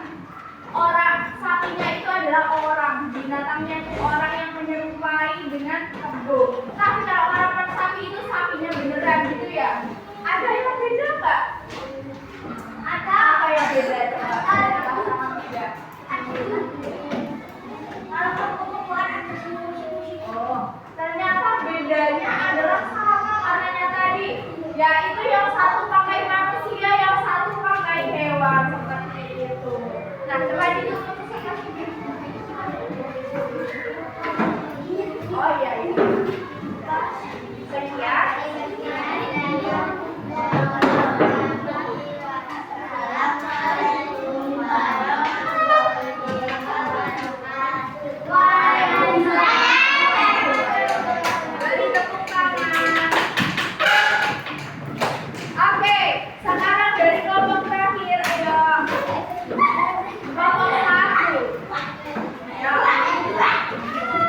orang sapinya itu adalah orang, binatangnya itu orang yang menyerupai dengan kebo. Tapi kalau harapan sapi itu sapinya beneran gitu ya. Ada yang beda nggak? Ada apa yang beda? Sama beda. Oh, ternyata bedanya adalah sama warnanya tadi. Yaitu yang satu pakai manusia, yang satu pakai hewan seperti itu. Nah, coba ditutup presentasi. Oh iya iya. Sekian. Beri tepuk tangan. Oke, sekarang dari kelompok terakhir ayo. Kelompok 1. Ayo. Ya. Coba dibuka dulu.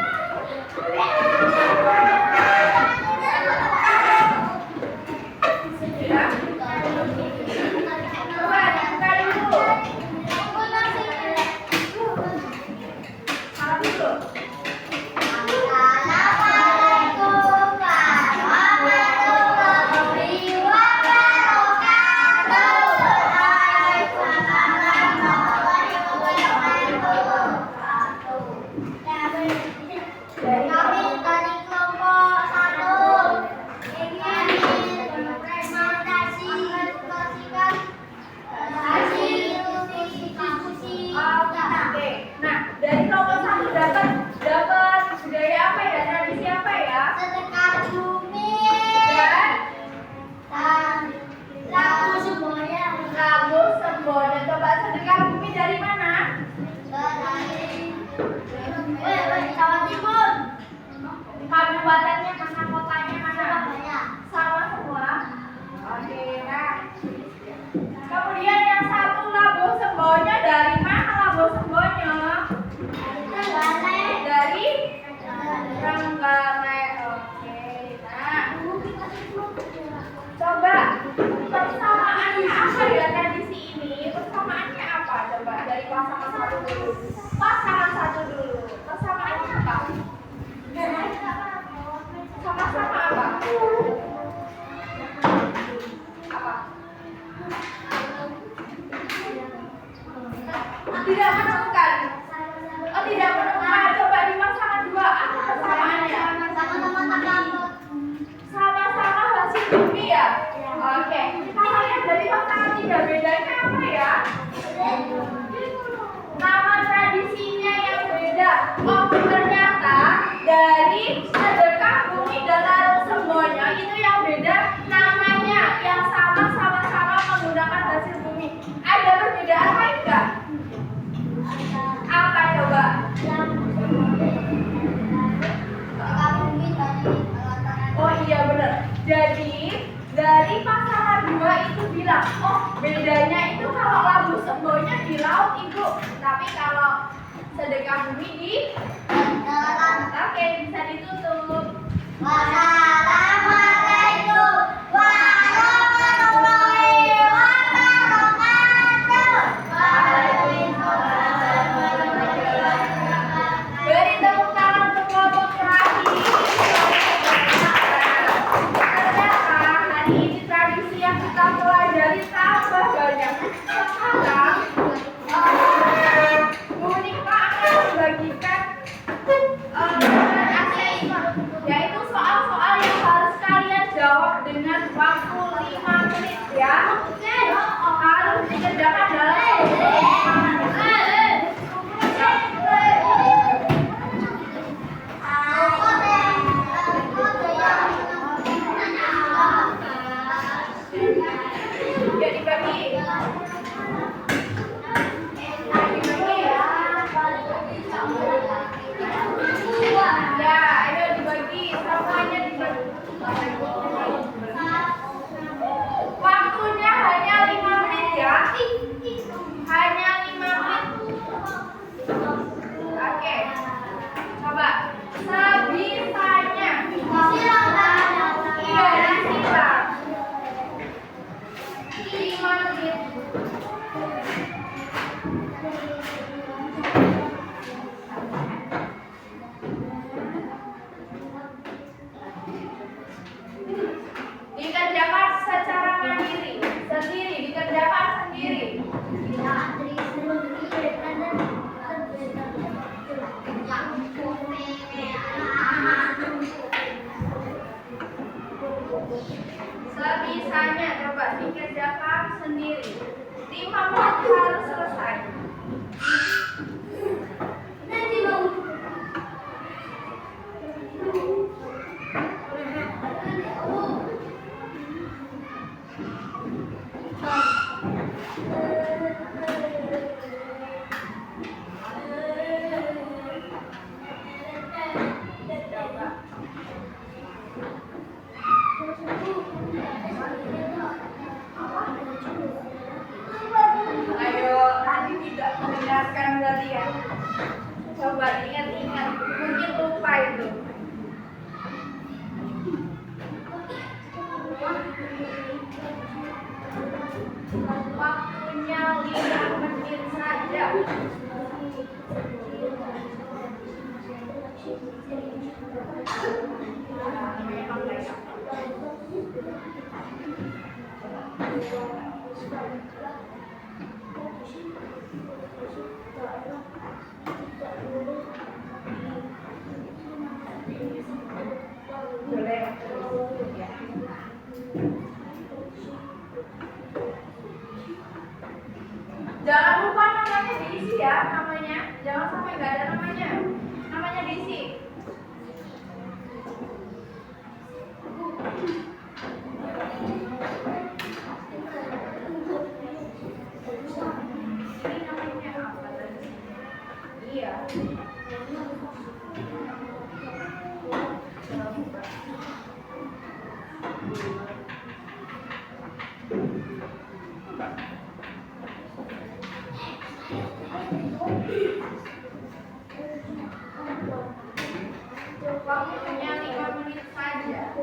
Salah dulu. Oke. Nah, dari kelompok 1 dapat budaya apa ya? Tradisi apa ya? Dan Rabu Semboyan. Coba sedekah bumi dari mana? Kabupatennya mana? Kotanya mana? Sama semua. Oke, nah. Kemudian yang satu Labuh Sembonya dari mana Labuh Sembonya? Dari Trenggalek. Oke, nah. Coba persamaannya apa ya tradisi ini? Persamaannya apa? Coba dari pasangan satu dulu. Pasangan satu dulu. Persamaannya apa? Sama-sama apa? Apa? Tidak menemukan. Oh, tidak menemukan. Coba di pasangan 2 apa persamaannya? Sama-sama hasil bumi ya? Oke. Kalau yang dari pasangan 3 bedanya apa ya? di laut Ibu, tapi kalau sedekah bumi di oke, bisa ditutup. Wassalamualaikum warahmatullahi wabarakatuh. Waalaikumsalam warahmatullahi wabarakatuh. Beri tepuk tangan untuk kelompok terakhir. Ternyata hari ini tradisi yang kita pelajari tambah banyak. Sekarang Bu Nikma akan membagikan yaitu soal-soal yang harus kalian jawab dengan waktu 5 menit ya. Harus dikerjakan dalam waktu 5 menit. Ya dibagi. Ya, ayo dibagi, semuanya dibagi. Waktunya hanya 5 menit ya. Hanya 5 menit. Oke. Coba sebisanya. Iya, disilang. 5 menit. Dikerjakan secara mandiri, sendiri, dikerjakan sendiri. Sebisanya coba dikerjakan sendiri. 5 menit harus selesai. Ayo, tadi tidak mendengarkan berarti ya. Coba ingat-ingat, mungkin lupa itu. Waktunya 5 menit saja. Boleh. Jangan lupa namanya diisi ya, namanya. Jangan sampai nggak ada namanya. Namanya diisi. Ini namanya apa tadi? Iya. Waktunya 5 menit saja.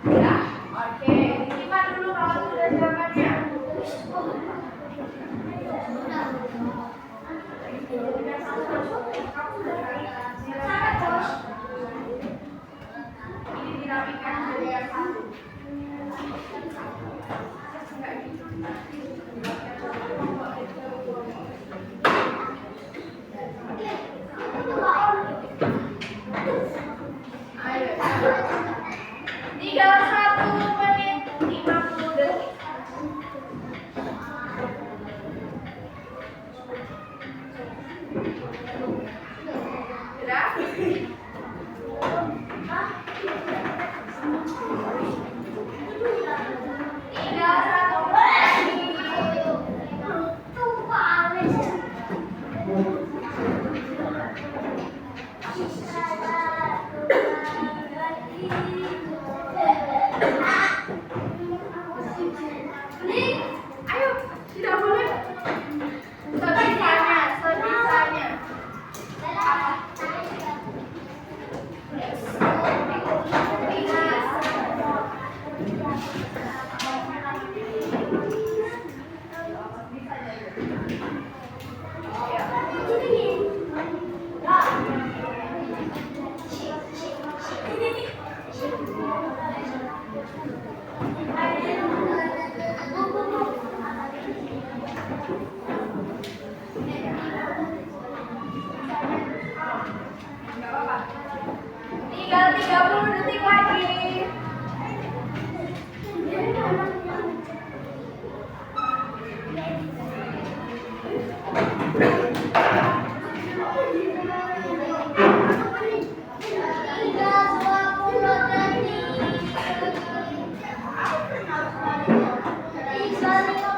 Ya, oke. Disimak dulu kalau sudah jawabannya. Ini dirapikan dari yang satu. Ayo. Tinggal 1 menit 50 detik. ya. Tinggal satu lagi. Ayo, tidak boleh. Sebisanya. Nggak apa-apa. Tinggal 30 detik lagi.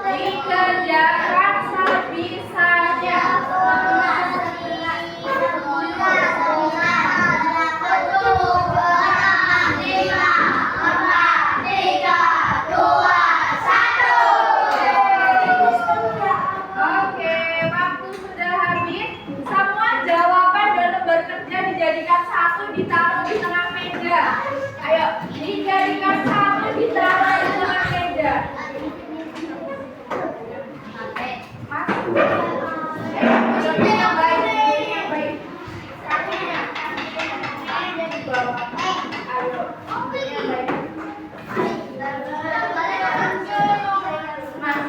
Dikerjakan sebisanya. Oke, waktu sudah habis. Semua jawaban dan lembar kerja dijadikan satu, ditaruh di tengah meja. Ayo, dijadikan satu, ditaruh di tengah meja. Mas, yang baik, yang baik. Kakinya di bawah. Ayo, yang baik. Mas,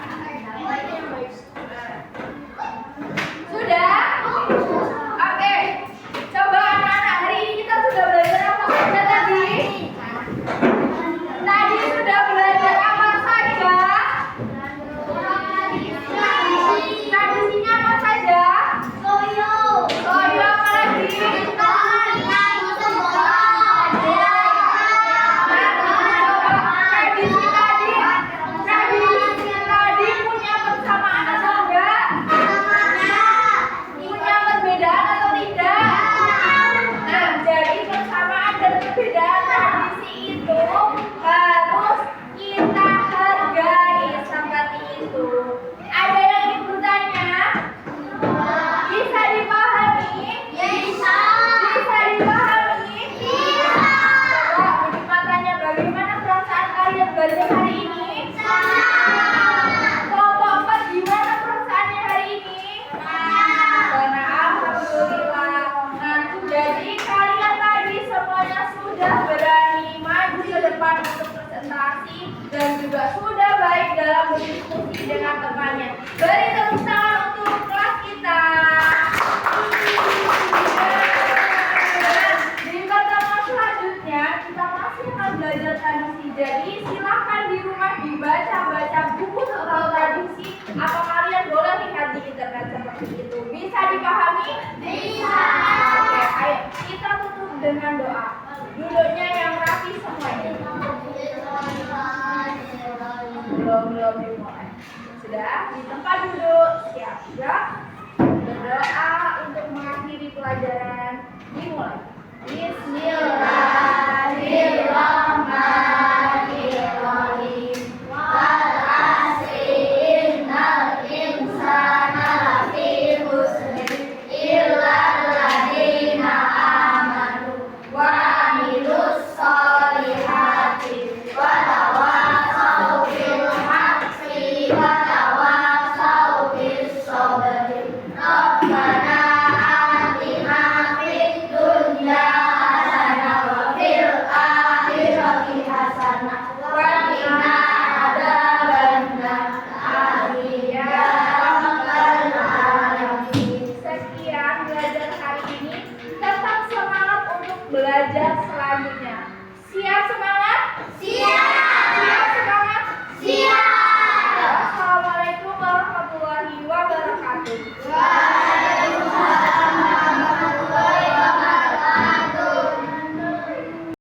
yang baik. Sudah? Oke. Coba anak-anak, hari ini kita sudah belajar apa saja tadi? Tadi sudah belajar apa saja? Tradisinya apa saja? Loyo apa lagi? Tradisi tadi punya persamaan atau enggak? Punya perbedaan atau tidak? Nah, jadi persamaan dan perbedaan tradisi itu harus kita hargai seperti itu. Ada yang ingin bertanya? Bisa dipahami? Bisa dipahami? Coba beri matanya, bagaimana perasaan kalian belajar hari ini? Kelompok 4 gimana perasaannya hari ini? Alhamdulillah. Nah, jadi kalian tadi semuanya sudah berani maju ke depan untuk presentasi dan juga sudah baik dalam berdiskusi dengan temannya. Beri tepuk tangan untuk kelas kita. Di pertemuan selanjutnya kita masih akan belajar tradisi. Jadi silakan di rumah dibaca-baca buku tentang tradisi. Apa kalian boleh lihat di internet seperti itu? Bisa dipahami? Bisa. Oke, ayo kita tutup dengan doa. Duduknya yang rapi semuanya. Belum dimulai. Sudah di tempat duduk, siap-siap berdoa untuk mengakhiri pelajaran. Dimulai. Bismillah.